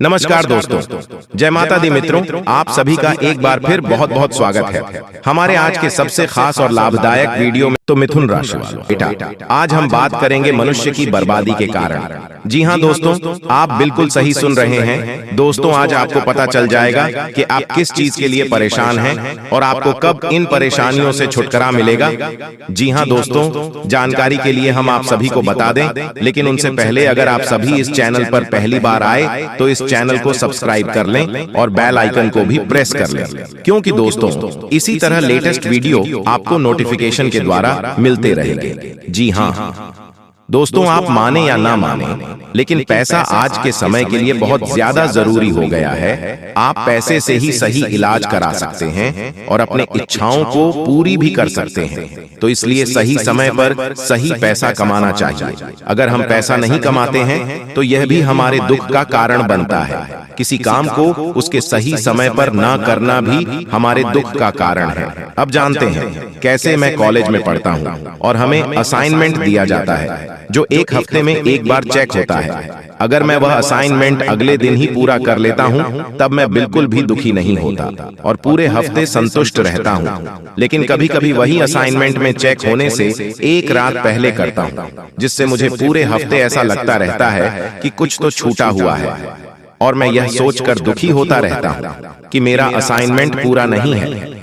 नमस्कार दोस्तों, जय माता दी मित्रों, आप सभी का एक बार फिर बहुत बहुत स्वागत है हमारे आज के सबसे खास और लाभदायक वीडियो में। तो मिथुन राशि वालों, बेटा आज हम बात करेंगे मनुष्य की बर्बादी के कारण। जी हाँ दोस्तों, आप बिल्कुल सही सुन रहे हैं। दोस्तों आज आपको पता चल जाएगा कि आप किस चीज के लिए परेशान हैं और आपको कब इन परेशानियों से छुटकारा मिलेगा। जी हाँ दोस्तों, जानकारी के लिए हम आप सभी को बता दें, लेकिन उनसे पहले अगर आप सभी इस चैनल पर पहली बार आए तो इस चैनल को सब्सक्राइब कर लें और बेल आइकन को भी प्रेस कर लें, क्योंकि दोस्तों इसी तरह लेटेस्ट वीडियो आपको नोटिफिकेशन के द्वारा मिलते रहेंगे। जी हाँ दोस्तों, आप माने या ना माने, लेकिन पैसा आज के समय के लिए बहुत ज्यादा जरूरी हो गया है। आप पैसे से ही सही इलाज करा सकते हैं और अपने इच्छाओं को पूरी भी कर सकते हैं। तो इसलिए सही समय पर सही पैसा कमाना चाहिए। अगर हम पैसा नहीं कमाते हैं तो यह भी हमारे दुख का कारण बनता है। किसी काम को उसके सही समय पर ना करना भी हमारे दुख का कारण है। अब जानते हैं कैसे। मैं कॉलेज में पढ़ता हूँ और हमें असाइनमेंट दिया जाता है जो एक हफ्ते में एक बार चेक होता है। अगर मैं वह असाइनमेंट अगले दिन ही पूरा कर लेता हूँ तब मैं बिल्कुल भी दुखी नहीं होता और पूरे हफ्ते संतुष्ट रहता हूँ। लेकिन कभी कभी वही असाइनमेंट में चेक होने से एक रात पहले करता हूँ, जिससे मुझे पूरे हफ्ते ऐसा लगता रहता है कि कुछ तो छूटा हुआ है और मैं यह सोचकर दुखी होता रहता हूँ कि मेरा असाइनमेंट पूरा नहीं है।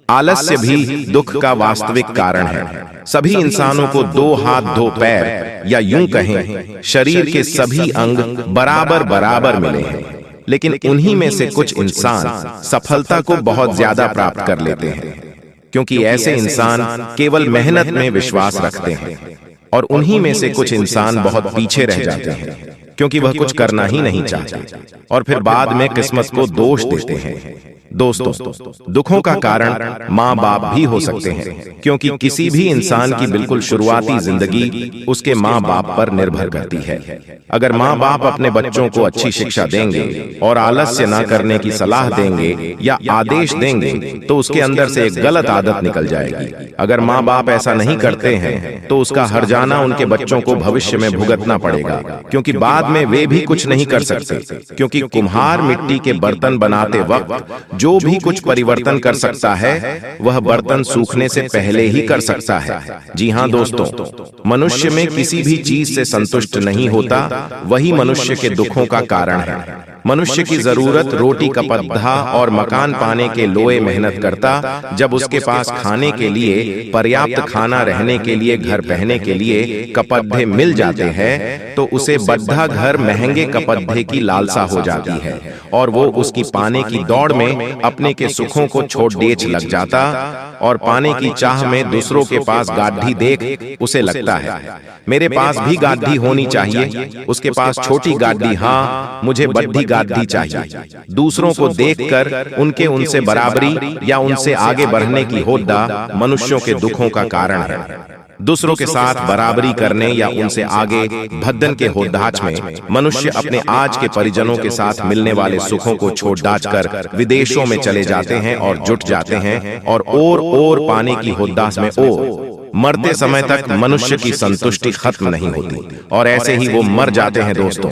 आलस्य भी दुख का वास्तविक कारण है। सभी इंसानों को दो हाथ दो पैर या यूं कहें शरीर के सभी अंग बराबर बराबर मिले हैं, लेकिन उन्हीं में से कुछ इंसान सफलता को बहुत ज्यादा प्राप्त कर लेते हैं, क्योंकि ऐसे इंसान केवल मेहनत में विश्वास रखते हैं। और उन्हीं में से कुछ इंसान बहुत पीछे रह जाते हैं, क्योंकि वह कुछ करना ही नहीं चाहते और फिर बाद में किस्मत को दोष देते हैं। दोस्तों दुखों का कारण माँ बाप भी हो सकते हैं, क्योंकि किसी भी इंसान की बिल्कुल शुरुआती जिंदगी उसके माँ बाप पर निर्भर करती है। अगर माँ बाप अपने बच्चों को अच्छी शिक्षा देंगे और आलस्य न करने की सलाह देंगे या आदेश देंगे तो उसके अंदर से एक गलत आदत निकल जाएगी। अगर माँ बाप ऐसा नहीं करते हैं तो उसका हर्जाना उनके बच्चों को भविष्य में भुगतना पड़ेगा, क्योंकि बाद में वे भी कुछ नहीं कर सकते, क्योंकि कुम्हार मिट्टी के बर्तन बनाते वक्त जो भी कुछ परिवर्तन कर सकता है वह बर्तन सूखने से पहले ही कर सकता है। जी हाँ दोस्तों, मनुष्य में किसी भी चीज से संतुष्ट नहीं होता, वही मनुष्य के दुखों का कारण है। मनुष्य की जरूरत रोटी कपड़ा और मकान पाने के लोए मेहनत करता। जब उसके पास खाने के लिए पर्याप्त खाना, रहने के लिए घर, पहनने के लिए कपड़े मिल जाते हैं तो उसे बद्धा घर, महंगे कपड़े की लालसा हो जाती है और वो उसकी पाने की दौड़ में अपने के सुखों को छोड़ देच लग जाता और पाने की चाह में दूसरों के पास गाढ़ी देख उसे लगता है मेरे पास भी गाढ़ी होनी चाहिए, उसके पास छोटी गाढ़ी, हाँ मुझे बड़ी गाढ़ी चाहिए। दूसरों को देखकर उनके उनसे बराबरी या उनसे आगे बढ़ने की होद्दा मनुष्यों के दुखों का कारण है। दूसरों के साथ बराबरी करने या उनसे आगे भद्दन के होदाच में मनुष्य अपने आज के परिजनों के साथ मिलने वाले सुखों को छोड़ डाच कर विदेशों में चले जाते हैं और जुट जाते हैं और पाने की होदास में मरते समय तक मनुष्य की संतुष्टि खत्म नहीं होती और ऐसे ही वो मर जाते हैं। दोस्तों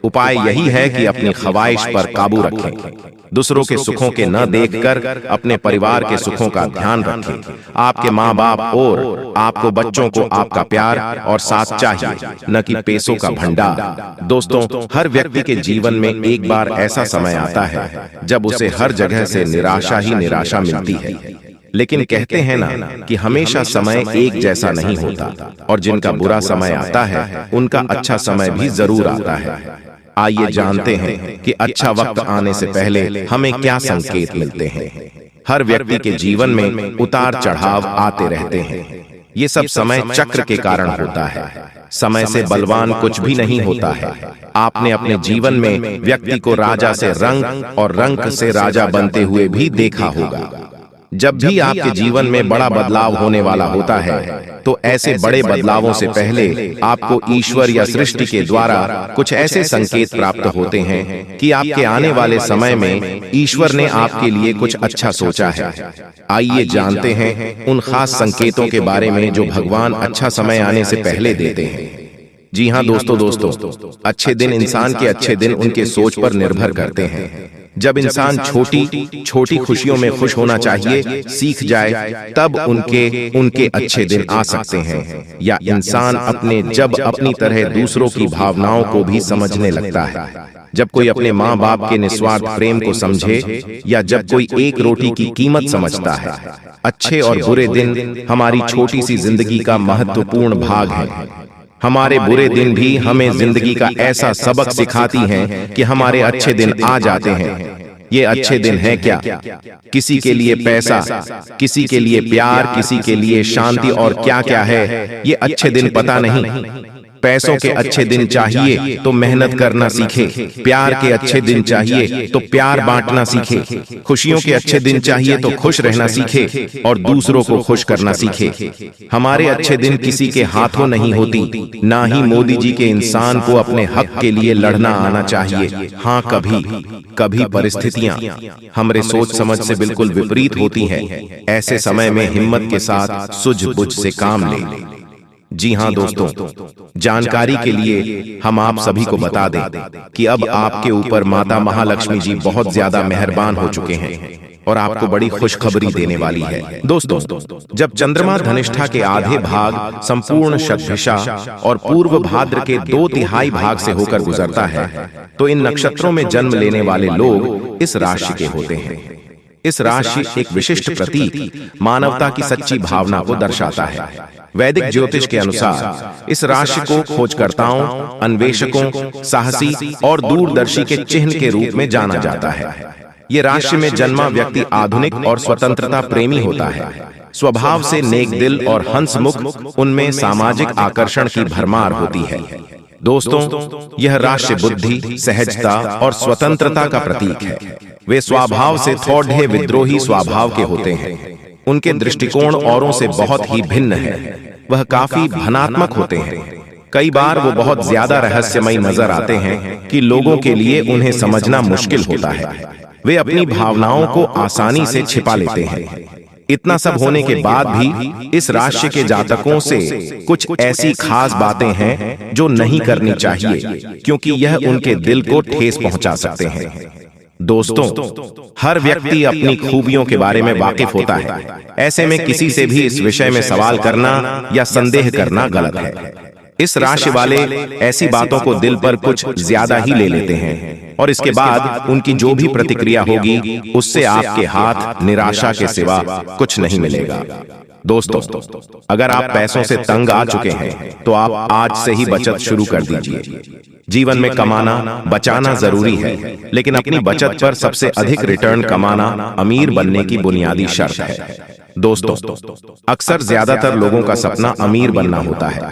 उपाय यही है कि अपनी ख्वाहिश पर काबू रखें, दूसरों के सुखों के न देखकर अपने परिवार के सुखों का ध्यान रखें। आपके माँ बाप और आपको बच्चों को आपका प्यार और साथ चाहिए, न कि पैसों का भंडार। दोस्तों हर व्यक्ति के जीवन में एक बार ऐसा समय आता है जब उसे हर जगह से निराशा ही निराशा मिलती है, लेकिन कहते हैं ना कि हमेशा समय एक जैसा नहीं होता और जिनका बुरा समय आता है उनका अच्छा समय भी जरूर आता है। आइए जानते हैं कि अच्छा वक्त आने से पहले हमें क्या संकेत मिलते हैं। हर व्यक्ति के जीवन में उतार चढ़ाव आते रहते हैं। ये सब समय चक्र के कारण होता है। समय से बलवान कुछ भी नहीं होता है। आपने अपने जीवन में व्यक्ति को राजा से रंक और रंक से राजा बनते हुए भी देखा होगा। जब भी आपके जीवन में बड़ा बदलाव होने वाला होता है तो ऐसे बड़े बदलावों से पहले आपको ईश्वर या सृष्टि के द्वारा कुछ ऐसे संकेत प्राप्त होते हैं कि आपके आने वाले समय में ईश्वर ने आपके लिए कुछ अच्छा सोचा है। आइए जानते हैं उन खास संकेतों के बारे में जो भगवान अच्छा समय आने से पहले देते हैं। जी हाँ दोस्तों, अच्छे दिन इंसान के अच्छे दिन उनके सोच पर निर्भर करते हैं। जब इंसान छोटी छोटी खुशियों में खुश होना चाहिए सीख जाए, तब उनके अच्छे दिन आ सकते हैं। या इंसान जब अपनी तरह दूसरों की भावनाओं को भी समझने लगता है, जब कोई अपने माँ बाप के निस्वार्थ प्रेम को समझे, या जब कोई एक रोटी की कीमत समझता है। अच्छे और बुरे दिन हमारी छोटी सी जिंदगी का महत्वपूर्ण भाग है। हमारे बुरे दिन भी हमें जिंदगी का ऐसा सबक सिखाती हैं कि हमारे अच्छे दिन आ जाते हैं। ये अच्छे दिन हैं क्या? किसी के लिए पैसा, किसी के लिए प्यार, किसी के लिए शांति, और क्या क्या है ये अच्छे दिन पता नहीं। पैसों के अच्छे दिन चाहिए तो मेहनत करना सीखे, प्यार के अच्छे दिन चाहिए तो प्यार बांटना सीखे, खुशियों के अच्छे दिन चाहिए तो खुश रहना सीखे और दूसरों को खुश करना सीखे। हमारे अच्छे दिन किसी के हाथों नहीं होती, ना ही मोदी जी के इंसान को अपने हक के लिए लड़ना आना चाहिए। हाँ, कभी परिस्थितियां हमारे सोच समझ से बिल्कुल विपरीत होती हैं। ऐसे समय में हिम्मत के साथ सूझबूझ से काम लें। जी हाँ दोस्तों, जानकारी के लिए हम आप सभी को बता दें कि अब आपके ऊपर माता महालक्ष्मी जी बहुत ज्यादा मेहरबान हो चुके हैं और आपको बड़ी खुशखबरी देने वाली है। दोस्तों, जब चंद्रमा धनिष्ठा के आधे भाग, संपूर्ण शतभिषा और पूर्व भाद्र के 2/3 भाग से होकर गुजरता है, तो इन नक्षत्रों में जन्म लेने वाले लोग इस राशि के होते हैं। इस राशि एक विशिष्ट प्रतीक मानवता की सच्ची भावना को दर्शाता है। वैदिक ज्योतिष के अनुसार इस राशि को खोजकर्ताओं, अन्वेषकों, साहसी और दूरदर्शी के चिन्ह के रूप में जाना जाता है। ये राशि में जन्मा व्यक्ति आधुनिक और स्वतंत्रता प्रेमी होता है। स्वभाव से नेक दिल और हंसमुख, उनमें सामाजिक आकर्षण की भरमार होती है। दोस्तों, यह राशि बुद्धि, सहजता और स्वतंत्रता का प्रतीक है। वे स्वभाव से थोड़े विद्रोही स्वभाव के होते हैं। उनके दृष्टिकोण औरों से बहुत ही भिन्न है। वह काफी धनात्मक होते हैं। कई बार वो बहुत ज्यादा रहस्यमयी नजर आते हैं कि लोगों के लिए उन्हें समझना मुश्किल होता है। वे अपनी भावनाओं को आसानी से छिपा लेते हैं। इतना सब होने के बाद भी इस राशि के जातकों से कुछ ऐसी खास बातें हैं जो नहीं करनी चाहिए, क्योंकि यह उनके दिल को ठेस पहुंचा सकते हैं। दोस्तों, हर व्यक्ति अपनी खूबियों के बारे में वाकिफ होता है। ऐसे में किसी से भी इस विषय में सवाल करना या संदेह करना गलत है। इस राशि वाले ऐसी बातों को दिल पर कुछ ज्यादा ही ले लेते हैं और इसके बाद उनकी जो भी प्रतिक्रिया होगी उससे आपके हाथ निराशा के सिवा कुछ नहीं मिलेगा। दोस्तों, अगर आप पैसों से तंग आ चुके हैं तो आप आज से ही बचत शुरू कर दीजिए। जीवन में कमाना, बचाना जरूरी है, लेकिन अपनी बचत पर सबसे अधिक रिटर्न कमाना अमीर बनने की बुनियादी शर्त है। दोस्तों, अक्सर ज्यादातर लोगों का सपना अमीर बनना होता है।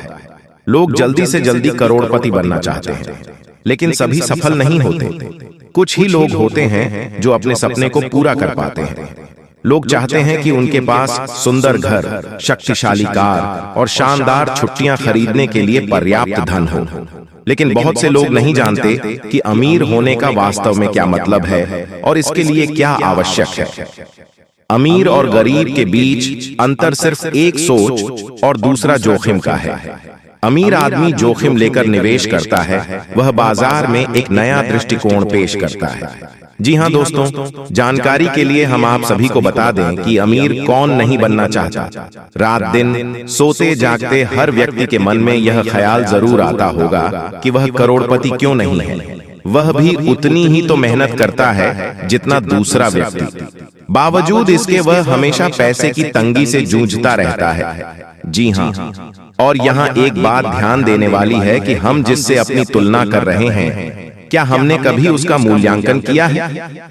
लोग जल्दी से जल्दी करोड़पति बनना चाहते हैं, लेकिन सभी सफल नहीं होते। कुछ ही लोग होते हैं जो अपने सपने को पूरा कर पाते हैं। लोग चाहते हैं कि उनके पास सुंदर घर, शक्तिशाली कार और शानदार छुट्टियां खरीदने के लिए पर्याप्त धन हो, लेकिन बहुत से लोग नहीं जानते कि अमीर होने का वास्तव में क्या मतलब है और इसके लिए क्या आवश्यक है। अमीर और गरीब के बीच अंतर सिर्फ एक सोच और दूसरा जोखिम का है। अमीर आदमी जोखिम लेकर निवेश करता है, वह बाजार में एक नया दृष्टिकोण पेश करता है। जी हाँ दोस्तों, जानकारी के लिए हम आप सभी को बता दें कि अमीर कौन नहीं बनना चाहता। रात दिन सोते जागते हर व्यक्ति के मन में यह ख्याल जरूर आता होगा कि वह करोड़पति क्यों नहीं है। वह भी उतनी ही तो मेहनत करता है जितना दूसरा व्यक्ति, बावजूद इसके वह हमेशा पैसे की तंगी से जूझता रहता है। जी हाँ, और यहाँ एक बात ध्यान देने वाली है कि हम जिससे अपनी तुलना कर रहे हैं, क्या हमने कभी उसका मूल्यांकन किया है?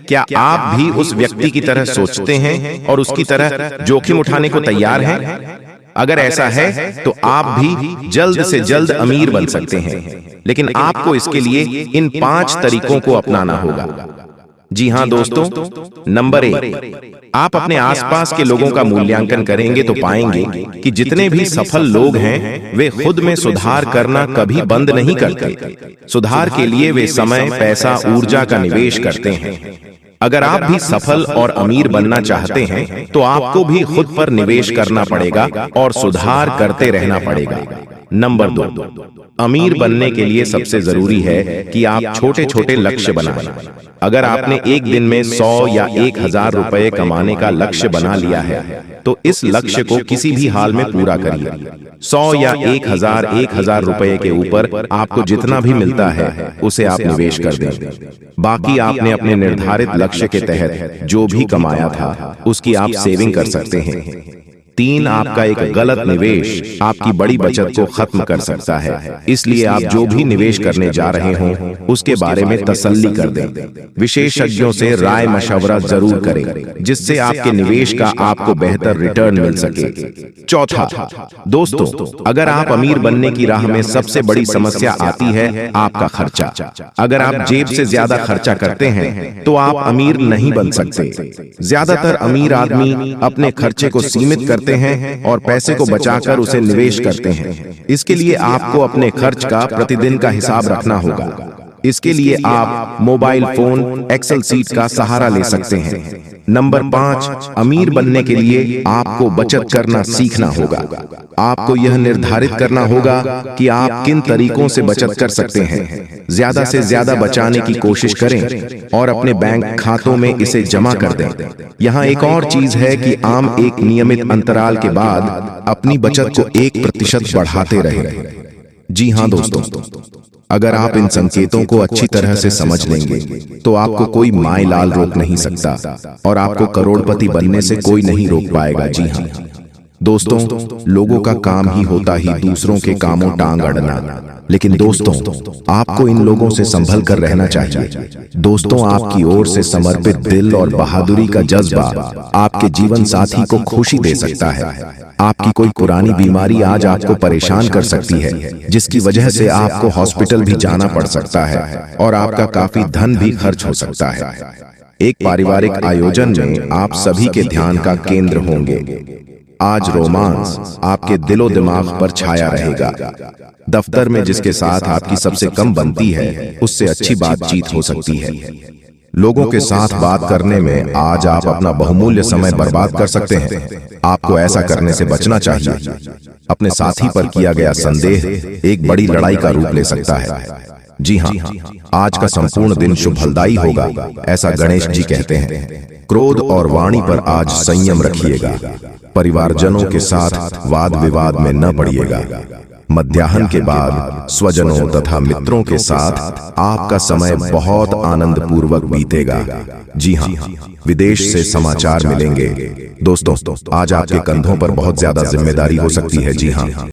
क्या आप भी उस व्यक्ति की तरह सोचते हैं और उसकी तरह जोखिम उठाने को तैयार हैं? अगर ऐसा है तो आप भी जल्द से जल्द अमीर बन सकते हैं, लेकिन आपको इसके लिए इन 5 तरीकों को अपनाना होगा। जी हाँ दोस्तों, नंबर 1, आप अपने आसपास के लोगों का मूल्यांकन करेंगे तो पाएंगे कि जितने भी सफल लोग हैं वे खुद में सुधार करना कभी बंद नहीं करते। सुधार के लिए वे समय, पैसा, ऊर्जा का निवेश करते हैं। अगर आप भी सफल और अमीर बनना चाहते हैं तो आपको भी खुद पर निवेश करना पड़ेगा और सुधार करते रहना पड़ेगा। नंबर 2, अमीर बनने के लिए सबसे जरूरी है कि आप छोटे छोटे लक्ष्य बनाएं। अगर आपने एक दिन में 100 या 1000 रुपए कमाने का लक्ष्य बना लिया है तो इस लक्ष्य को किसी भी हाल में पूरा करिए। 100 या 1000 रुपए के ऊपर आपको जितना भी मिलता है उसे आप निवेश कर दें। बाकी आपने अपने निर्धारित लक्ष्य के तहत जो भी कमाया था उसकी आप सेविंग कर सकते हैं। 3, आपका एक गलत निवेश आपकी बड़ी बचत को खत्म कर सकता है, इसलिए आप जो भी निवेश करने जा रहे हों उसके बारे में तसल्ली कर दें। विशेषज्ञों से राय मशवरा जरूर करें जिससे आपके निवेश का आपको बेहतर रिटर्न मिल सके। 4, दोस्तों, अगर आप अमीर बनने की राह में सबसे बड़ी समस्या आती है आपका खर्चा। अगर आप जेब से ज्यादा खर्चा करते हैं तो आप अमीर नहीं बन सकते। ज्यादातर अमीर आदमी अपने खर्चे को सीमित करते हैं और पैसे को बचाकर उसे निवेश करते हैं। इसके लिए आपको अपने खर्च का प्रतिदिन का हिसाब रखना होगा। इसके लिए आप मोबाइल फोन, एक्सेल सीट का सहारा ले सकते हैं। नंबर 5, अमीर बनने के लिए आपको बचत करना सीखना होगा। आपको यह निर्धारित करना होगा कि आप किन तरीकों से बचत कर सकते हैं। ज्यादा से ज्यादा बचाने की कोशिश करें और अपने बैंक खातों में इसे जमा कर दें। यहाँ एक और चीज है कि आम एक नियमित अंतराल के बाद अपनी बचत को 1% बढ़ाते रहें। जी हाँ दोस्तों, अगर आप इन संकेतों को अच्छी तरह से समझ लेंगे तो आपको कोई माय लाल रोक नहीं सकता और आपको करोड़पति बनने से कोई नहीं रोक पाएगा। जी हाँ दोस्तों, लोगों का काम ही होता ही दूसरों के कामों टांग अड़ना, लेकिन दोस्तों आपको इन लोगों से संभल कर रहना चाहिए। दोस्तों, आपकी ओर से समर्पित दिल और बहादुरी का जज्बा आपके जीवन साथी को खुशी दे सकता है। आपकी कोई पुरानी बीमारी आज आपको परेशान कर सकती है जिसकी वजह से आपको हॉस्पिटल भी जाना पड़ सकता है और आपका काफी धन भी खर्च हो सकता है। एक पारिवारिक आयोजन में आप सभी के ध्यान का केंद्र होंगे। आज रोमांस आपके दिलो दिमाग पर छाया रहेगा। दफ्तर में जिसके साथ आपकी सबसे कम बनती है उससे अच्छी बातचीत हो सकती है। लोगों के साथ बात करने में आज आप अपना बहुमूल्य समय बर्बाद कर सकते हैं। आपको ऐसा करने से बचना चाहिए। अपने साथी पर किया गया संदेह एक बड़ी लड़ाई का रूप ले सकता है। जी हाँ, आज का संपूर्ण दिन शुभ फलदायी होगा, ऐसा गणेश जी कहते हैं। क्रोध और वाणी पर आज संयम रखिएगा। परिवारजनों के साथ वाद विवाद में न पड़िएगा। मध्याह्न के बाद स्वजनों तथा मित्रों के साथ आपका समय बहुत आनंद पूर्वक बीतेगा। जी हाँ, विदेश से समाचार मिलेंगे। दोस्तों, आज आपके कंधों पर बहुत ज्यादा जिम्मेदारी हो सकती है। जी हाँ।